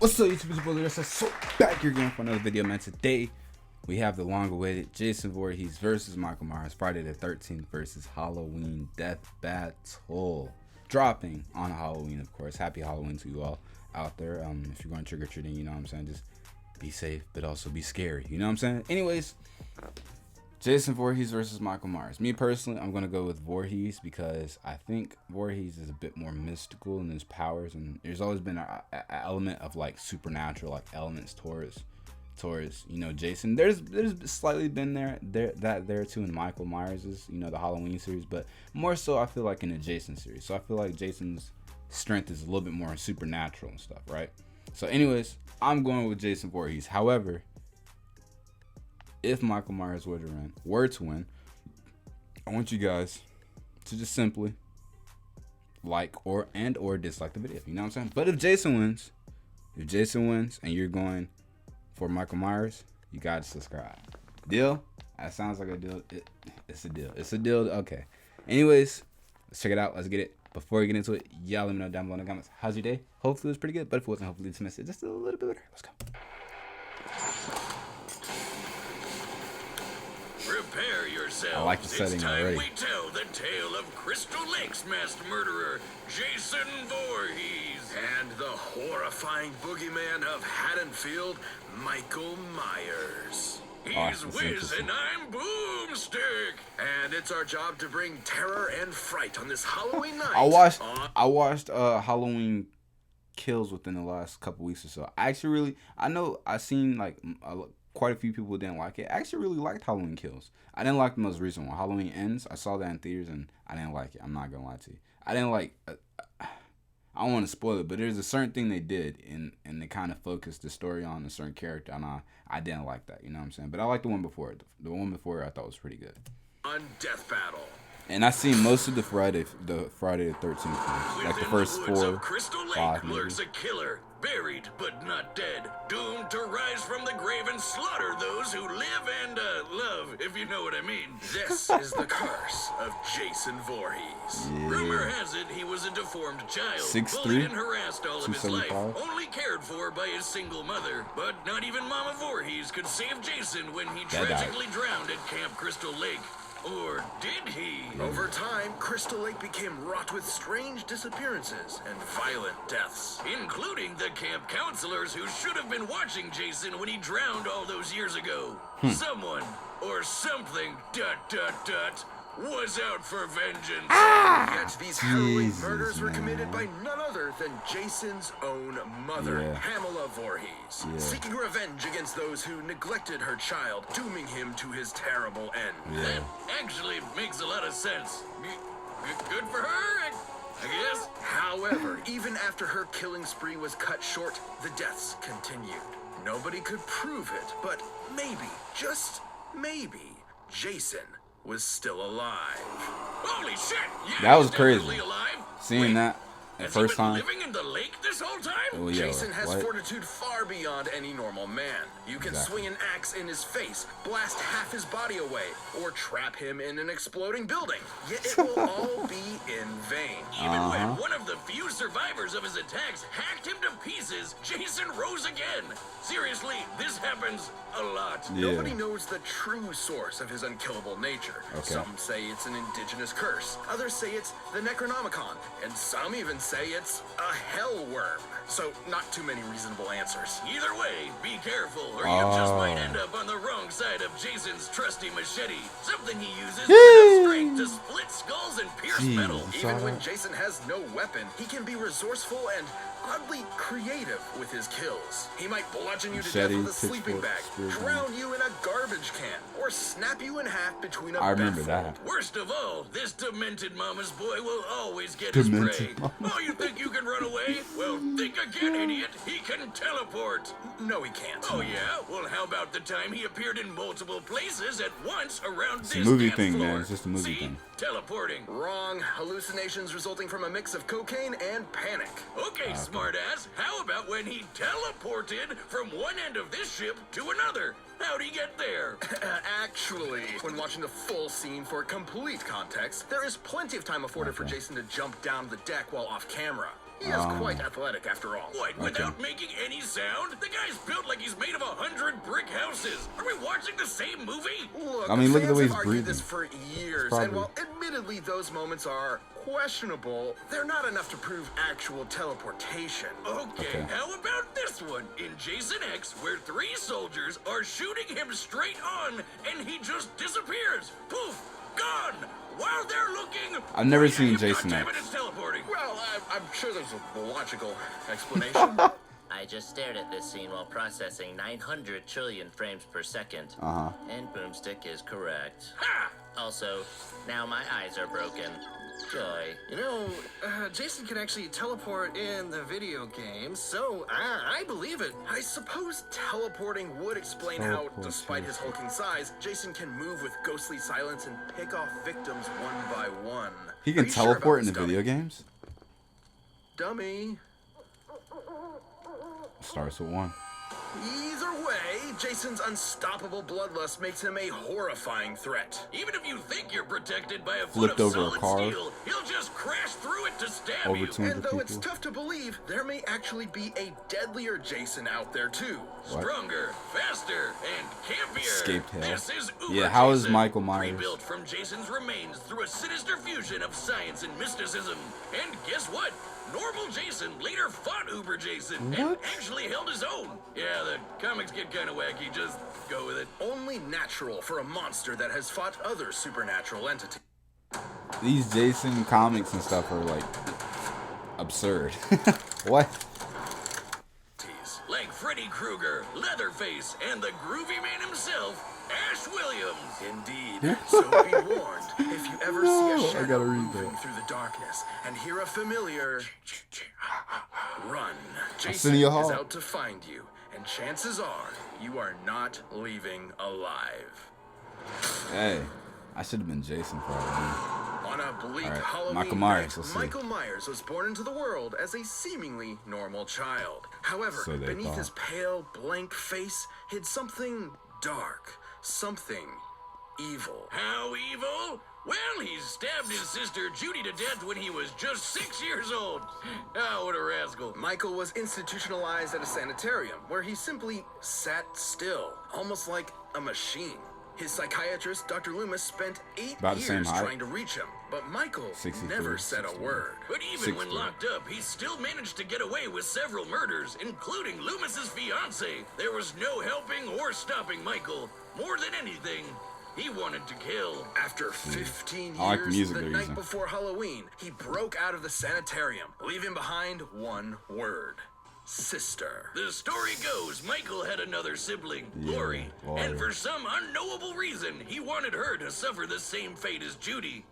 What's up, YouTube? It's Bully. So back here again for another video, man. Today we have the long-awaited Jason Voorhees versus Michael Myers, Friday the 13th versus Halloween Death Battle, dropping on Halloween, of course. Happy Halloween to you all out there. If you're going trick-or-treating, you know what I'm saying, just be safe, but also be scary. You know what I'm saying? Anyways, Jason Voorhees versus Michael Myers. Me personally, I'm going to go with Voorhees because I think Voorhees is a bit more mystical in his powers, and there's always been an element of like supernatural like elements towards you know, Jason. There's slightly been there too in Michael Myers's, you know, the Halloween series, but more so I feel like in the Jason series. So I feel like Jason's strength is a little bit more supernatural and stuff, right? So anyways, I'm going with Jason Voorhees. However, if Michael Myers were to win, I want you guys to just simply like or dislike the video. You know what I'm saying? But if Jason wins and you're going for Michael Myers, you gotta subscribe. Deal? That sounds like a deal. It's a deal. It's a deal. Okay. Anyways, let's check it out. Let's get it. Before we get into it, y'all let me know down below in the comments. How's your day? Hopefully it was pretty good. But if it wasn't, hopefully it's missed just a little bit better. Let's go. Prepare yourselves. I like the setting it's time already. We tell the tale of Crystal Lake's masked murderer, Jason Voorhees, and the horrifying boogeyman of Haddonfield, Michael Myers. He's Wiz and I'm Boomstick, and it's our job to bring terror and fright on this Halloween night. I watched Halloween Kills within the last couple weeks or so. I seen like quite a few people didn't like it. I actually really liked Halloween Kills. I didn't like the most recent one, Halloween Ends. I saw that in theaters and I didn't like it. I'm not gonna lie to you. I didn't like. I don't want to spoil it, but there's a certain thing they did, and they kind of focused the story on a certain character, and I didn't like that. You know what I'm saying? But I liked the one before it. The one before I thought was pretty good. On Death Battle. And I seen most of the Friday the 13th ones, like the first 4, 5 lurks a killer, buried but not dead, doomed to rise from the grave and slaughter those who live and love, if you know what I mean. This is the curse of Jason Voorhees. Yeah. Rumor has it he was a deformed child, 6'3", bullied and harassed all of his life, 275. only cared for by his single mother. But not even Mama Voorhees could save Jason when he tragically drowned at Camp Crystal Lake. Or did he? Over time, Crystal Lake became wrought with strange disappearances and violent deaths, including the camp counselors who should have been watching Jason when he drowned all those years ago. Someone or something, ... was out for vengeance. Yet these harrowing murders were committed by none other than Jason's own mother, Pamela Voorhees, seeking revenge against those who neglected her child, dooming him to his terrible end. That actually makes a lot of sense. Good for her, I guess. However, even after her killing spree was cut short, the deaths continued. Nobody could prove it, but maybe, just maybe, Jason was still alive. Holy shit! Yeah, that was he's crazy. definitely alive. Seeing that the first time. Living in the lake this whole time? Oh, Jason has fortitude far beyond any normal man. You can swing an axe in his face, blast half his body away, or trap him in an exploding building. Yet it will all be in vain. Even when one of the few survivors of his attacks hacked him to pieces, Jason rose again. Seriously, this happens a lot. Nobody knows the true source of his unkillable nature. Some say it's an indigenous curse. Others say it's the Necronomicon. And some even say it's a hell worm. So, not too many reasonable answers. Either way, be careful, or you just might end up on the wrong side of Jason's trusty machete. Something he uses with enough strength to split skulls and pierce metal. Even when Jason has no weapon, he can be resourceful and oddly creative with his kills. He might bludgeon you to death with a sleeping bag, drown you in a garbage can, or snap you in half between a bed. Worst of all, this demented mama's boy will always get his prey. Oh, you think you can run away? Well, think again, idiot. He can teleport. No, he can't. Oh, yeah? Well, how about the time he appeared in multiple places at once around this movie thing, floor? man. It's just a movie thing. Teleporting. Wrong. Hallucinations resulting from a mix of cocaine and panic. Okay, smartass. How about when he teleported from one end of this ship to another? How'd he get there? Actually, when watching the full scene for complete context, there is plenty of time afforded for Jason to jump down the deck while off camera. He is quite athletic after all. What, without making any sound? The guy's built like he's made of 100 brick houses. Are we watching the same movie? Look, I mean, look at the way he's fans have breathing. argued this for years, and while admittedly those moments are questionable, they're not enough to prove actual teleportation. Okay, how about this one? In Jason X, where 3 soldiers are shooting him straight on, and he just disappears. Poof, gone. While they're looking, I've never seen Jason X. It's teleporting. Well, I'm sure there's a logical explanation. I just stared at this scene while processing 900 trillion frames per second. And Boomstick is correct. Ha! Also, now my eyes are broken. Joy. You know, Jason can actually teleport in the video game, so I believe it. I suppose teleporting would explain how, despite his hulking size, Jason can move with ghostly silence and pick off victims one by one. He can teleport in the video games? Dummy. Starts with 1. Either way, Jason's unstoppable bloodlust makes him a horrifying threat. Even if you think you're protected by a foot of solid steel, he'll just crash through it to stab you. And though it's tough to believe, there may actually be a deadlier Jason out there too. Stronger, faster, and campier. Escaped hell. This is Yeah, how is Michael Myers? Rebuilt from Jason's remains through a sinister fusion of science and mysticism. And guess what? Normal Jason later fought Uber Jason and actually held his own. Yeah, the comics get kind of wacky, just go with it. Only natural for a monster that has fought other supernatural entities. These Jason comics and stuff are like absurd. What? Like Freddy Krueger, Leatherface, and the groovy man himself, Ash Williams. Indeed. So be warned, if you ever see a shadow moving through the darkness and hear a familiar run, Jason is out to find you, and chances are you are not leaving alive. Hey, I should have been Jason for all I On a bleak Halloween Michael Myers, night, Michael Myers was born into the world as a seemingly normal child. However, beneath his pale, blank face hid something dark, something evil. How evil? Well, he stabbed his sister Judy to death when he was just 6 years old. Oh, what a rascal. Michael was institutionalized at a sanitarium where he simply sat still, almost like a machine. His psychiatrist, Dr. Loomis, spent 8 years trying to reach him, but Michael never said a word. But even when locked up, he still managed to get away with several murders, including Loomis's fiancée. There was no helping or stopping Michael. More than anything, he wanted to kill. After 15 years, the night before Halloween, he broke out of the sanitarium, leaving behind one word. Sister. The story goes, Michael had another sibling, Lori, and for some unknowable reason, he wanted her to suffer the same fate as Judy.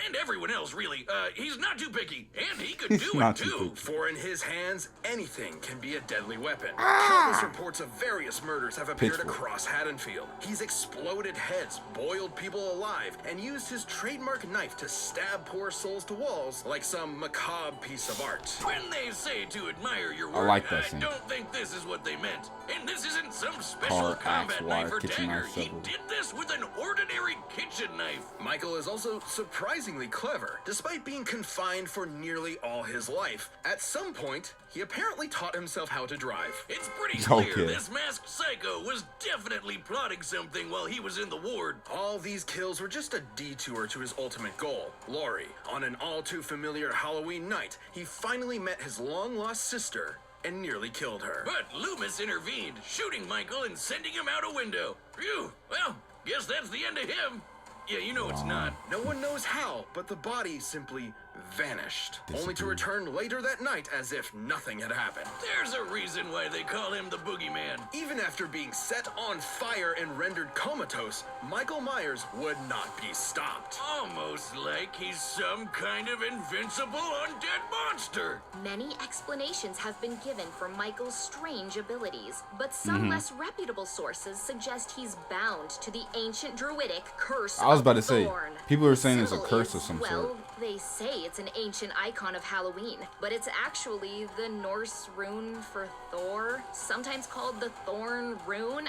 And everyone else, really. He's not too picky, and he could do it too. For in his hands, anything can be a deadly weapon. Countless reports of various murders have appeared across Haddonfield. He's exploded heads, boiled people alive, and used his trademark knife to stab poor souls to walls like some macabre piece of art. When they say to admire your work, I don't think this is what they meant. And this isn't some special combat knife or dagger. He did this with an ordinary kitchen knife. Michael is also surprisingly clever. Despite being confined for nearly all his life, at some point, he apparently taught himself how to drive. It's pretty clear this masked psycho was definitely plotting something while he was in the ward. All these kills were just a detour to his ultimate goal, Lori. On an all-too-familiar Halloween night, he finally met his long-lost sister and nearly killed her. But Loomis intervened, shooting Michael and sending him out a window. Phew, well, guess that's the end of him. Yeah, you know it's not. No one knows how, but the body simply vanished, only to return later that night as if nothing had happened. There's a reason why they call him the Boogeyman. Even after being set on fire and rendered comatose, Michael Myers would not be stopped. Almost like he's some kind of invincible undead monster. Many explanations have been given for Michael's strange abilities, but some less reputable sources suggest he's bound to the ancient druidic curse. I was about to say, people are saying it's a curse of some sort. They say it's an ancient icon of Halloween, but it's actually the Norse rune for Thor, sometimes called the Thorn Rune.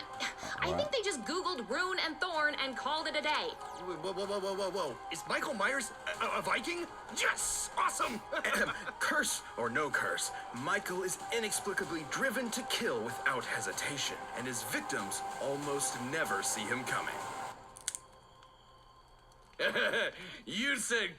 I think they just Googled rune and thorn and called it a day. Whoa. Is Michael Myers a Viking? Yes! Awesome! Curse or no curse, Michael is inexplicably driven to kill without hesitation, and his victims almost never see him coming. You said,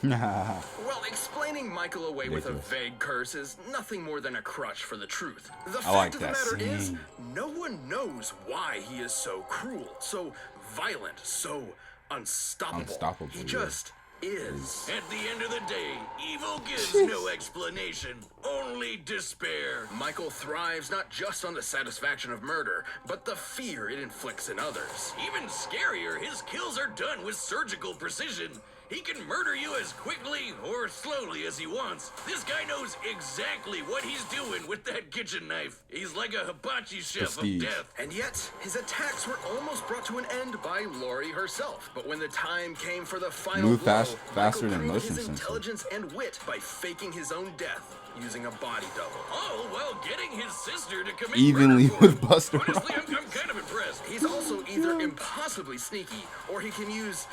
Well, explaining Michael away with a vague curse is nothing more than a crutch for the truth. The fact of the matter is, no one knows why he is so cruel, so violent, so unstoppable. He just is. At the end of the day, evil gives no explanation, only despair. Michael thrives not just on the satisfaction of murder, but the fear it inflicts in others. Even scarier, his kills are done with surgical precision. He can murder you as quickly or slowly as he wants. This guy knows exactly what he's doing with that kitchen knife. He's like a hibachi chef of death. And yet, his attacks were almost brought to an end by Laurie herself. But when the time came for the final blow, faster than Michael proved motion his sensor. Intelligence and wit by faking his own death using a body double. Oh, well, getting his sister to commit Evenly murder for with him. Buster. Honestly, I'm kind of impressed. He's also either impossibly sneaky, or he can use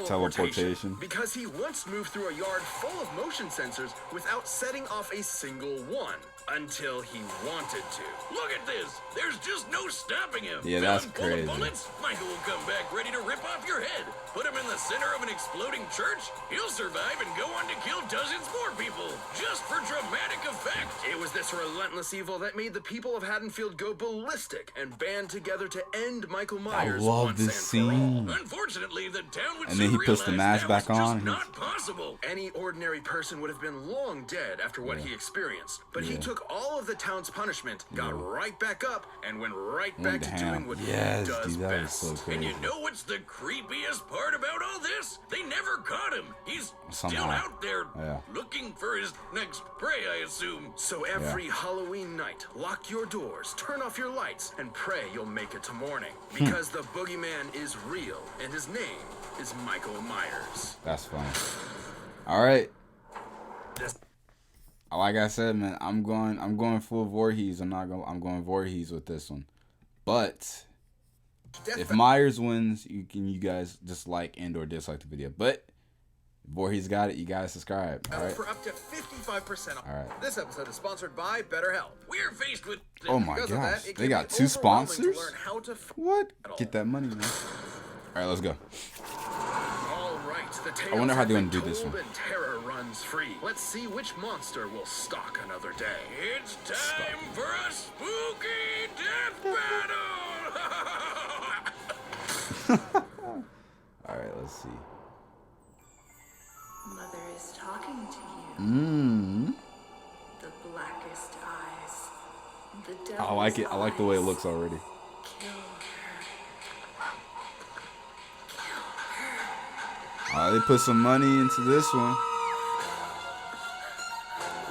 teleportation, because he once moved through a yard full of motion sensors without setting off a single one until he wanted to. Look at this. There's just no stopping him. Yeah, that's Full of crazy. bullets, Michael will come back ready to rip off your head. Put him in the center of an exploding church, he'll survive and go on to kill dozens more people, just for dramatic effect. It was this relentless evil that made the people of Haddonfield go ballistic and band together to end Michael Myers once and for all. Unfortunately, the town would And then he puts the mask back on. Just not possible. Any ordinary person would have been long dead after what he experienced, but he took all of the town's punishment, got right back up, and went right back to doing what he does best. So and you know what's the creepiest part about all this? They never caught him. He's still out there looking for his next prey, I assume. So every Halloween night, lock your doors, turn off your lights, and pray you'll make it to morning. Because the boogeyman is real, and his name is Michael Myers. That's funny. All right. Like I said, man, I'm going full Voorhees. I'm going Voorhees with this one. But if Myers wins, you guys just like and or dislike the video. But Voorhees got it. You guys subscribe. All right. For up to 55% off. All right. This episode is sponsored by BetterHelp. We're faced with Oh my gosh, they got 2 sponsors. What? Get that money, man. All right, let's go. All right, the I wonder how they're gonna do this one. and terror runs free. Let's see which monster will stalk another day. It's time for a spooky death battle. All right, let's see. Mother is talking to you. The blackest eyes. The devil's I like it. I like the way it looks already. Kill her. They put some money into this one.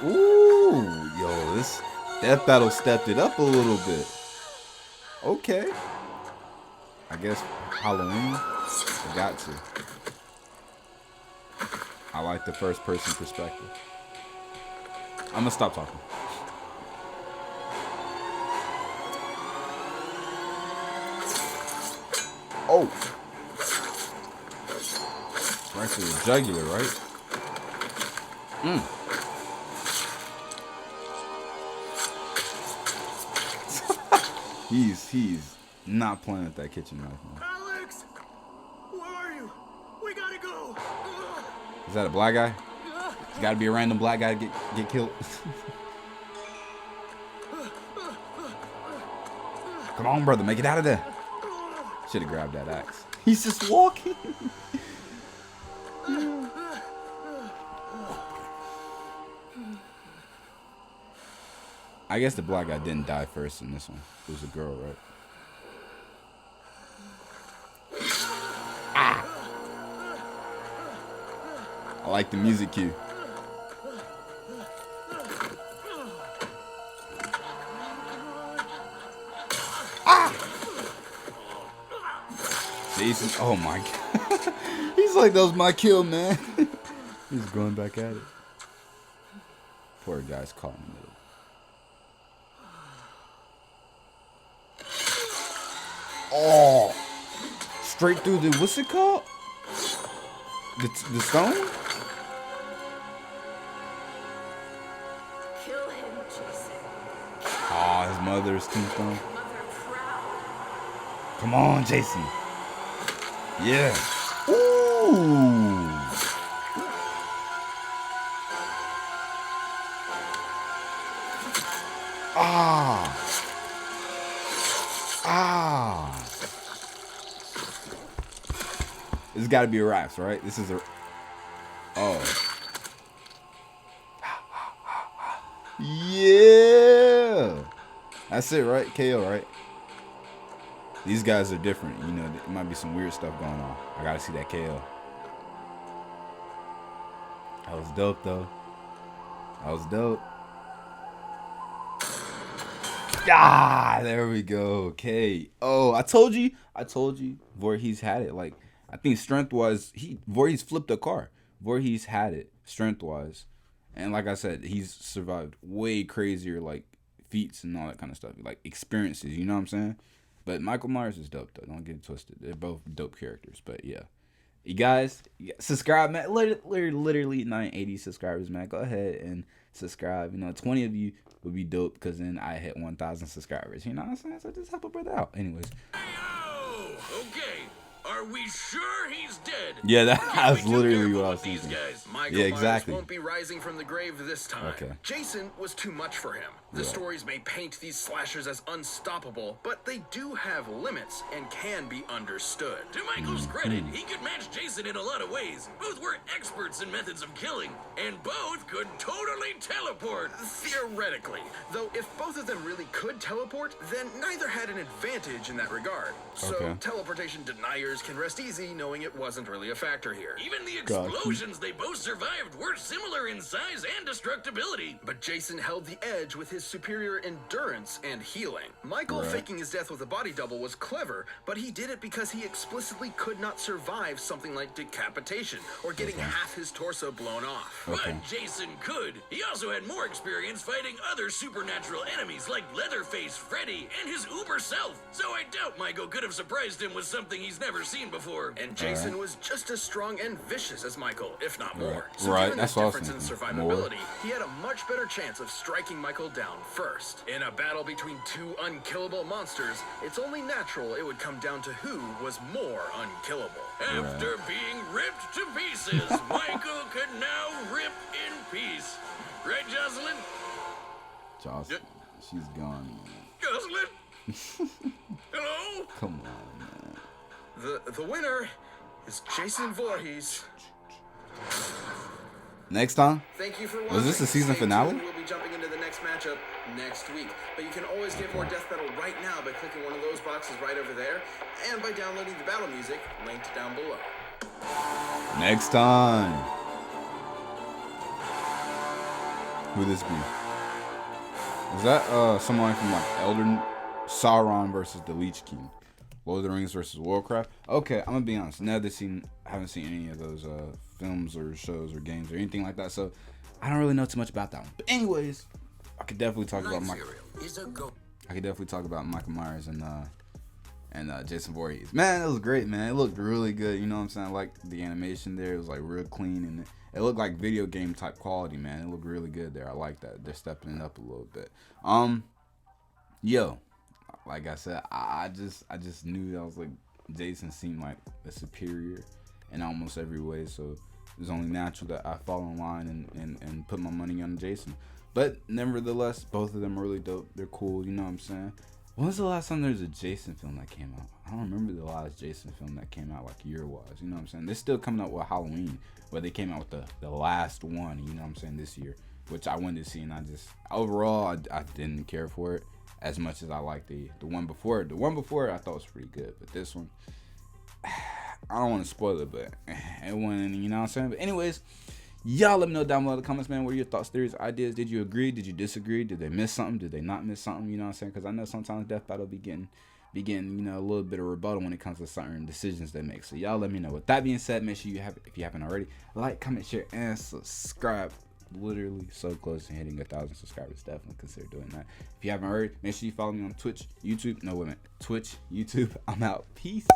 Ooh, yo, this death battle stepped it up a little bit. Okay. I guess Halloween. I got to. I like the first person perspective. I'm gonna stop talking. Oh. Right to the jugular, right? He's not playing with that kitchen knife, man. Alex, where are you? We gotta go. Is that a black guy? It's gotta be a random black guy to get killed. Come on, brother, make it out of there. Should have grabbed that axe. He's just walking. I guess the black guy didn't die first in this one. It was a girl, right? Ah! I like the music cue. Jason, oh my god. He's like, that was my kill, man. He's going back at it. Poor guy's caught in the middle. Oh, straight through the, what's it called? The stone? Kill him, Jason. Oh, his mother's tombstone. Mother proud. Come on, Jason. Yeah. Ooh. Ah. Ah. This has got to be a wraps, right? This is a... Oh. Yeah. That's it, right? KO, right? These guys are different. You know, there might be some weird stuff going on. I got to see that KO. That was dope, though. That was dope. Ah, there we go. Okay. Oh, I told you. Voorhees had it. Like, I think strength-wise, Voorhees flipped a car. Voorhees had it strength-wise. And like I said, he's survived way crazier, like, feats and all that kind of stuff. Like, experiences, you know what I'm saying? But Michael Myers is dope, though. Don't get it twisted. They're both dope characters. But, yeah. You guys, subscribe, man. Literally 980 subscribers, man. Go ahead and subscribe. You know, 20 of you would be dope because then I hit 1,000 subscribers. You know what I'm saying? So just help a brother out. Anyways. Oh, okay. Are we sure he's dead? Yeah, that's literally what I was thinking. Michael Yeah, exactly. Myers won't be rising from the grave this time. Okay. Jason was too much for him. The stories may paint these slashers as unstoppable, but they do have limits and can be understood. To Michael's credit, he could match Jason in a lot of ways. Both were experts in methods of killing, and both could totally teleport. Theoretically, though if both of them really could teleport, then neither had an advantage in that regard. So teleportation deniers can rest easy knowing it wasn't really a factor here. Even the explosions they both survived were similar in size and destructibility. But Jason held the edge with his superior endurance and healing. Michael faking his death with a body double was clever, but he did it because he explicitly could not survive something like decapitation or getting half his torso blown off. But Jason could. He also had more experience fighting other supernatural enemies like Leatherface, Freddy, and his uber self. So I doubt Michael could have surprised him with something he's never seen before. And Jason was just as strong and vicious as Michael, if not more. So Right, given that's the what I was difference in thinking. survivability, he had a much better chance of striking Michael down first. In a battle between two unkillable monsters, it's only natural it would come down to who was more unkillable. After being ripped to pieces, Michael could now rip in peace. Right, Jocelyn? Jocelyn, she's gone, man. Jocelyn? Hello? Come on, man. The winner is Jason Voorhees. Next time? Thank you for watching. Was this the season Stay finale? tuned. We'll be jumping into the next matchup next week. But you can always get more Death Battle right now by clicking one of those boxes right over there and by downloading the battle music linked down below. Next time. Who this be? Is that someone from like Elden Sauron versus the Lich King? Lord of the Rings versus Warcraft? Okay, I'm gonna be honest. Never seen, haven't seen any of those films or shows or games or anything like that, so I don't really know too much about that one. But anyways, I could definitely talk about Michael Myers and Jason Voorhees. Man, it was great, man. It looked really good. You know what I'm saying? I liked the animation there. It was like real clean and it looked like video game type quality, man. It looked really good there. I like that. They're stepping it up a little bit. Yo, like I said, I just knew that I was like Jason seemed like a superior in almost every way, so it was only natural that I fall in line and put my money on Jason. But nevertheless, both of them are really dope. They're cool, you know what I'm saying? When was the last time there was a Jason film that came out? I don't remember the last Jason film that came out like year-wise, you know what I'm saying? They're still coming out with Halloween, where they came out with the last one, you know what I'm saying, this year, which I went to see, and I just, overall, I didn't care for it as much as I liked the one before. The one before I thought was pretty good, but this one, I don't want to spoil it, but it wasn't, you know what I'm saying? But anyways, y'all let me know down below in the comments, man. What are your thoughts, theories, ideas? Did you agree? Did you disagree? Did they miss something? Did they not miss something? You know what I'm saying? Because I know sometimes Death Battle be getting be getting, you know, a little bit of rebuttal when it comes to certain decisions they make. So y'all let me know. With that being said, make sure you have, if you haven't already, like, comment, share, and subscribe. Literally so close to hitting 1,000 subscribers. Definitely consider doing that. If you haven't already, make sure you follow me on Twitch, YouTube. No, wait a minute. Twitch, YouTube. I'm out. Peace.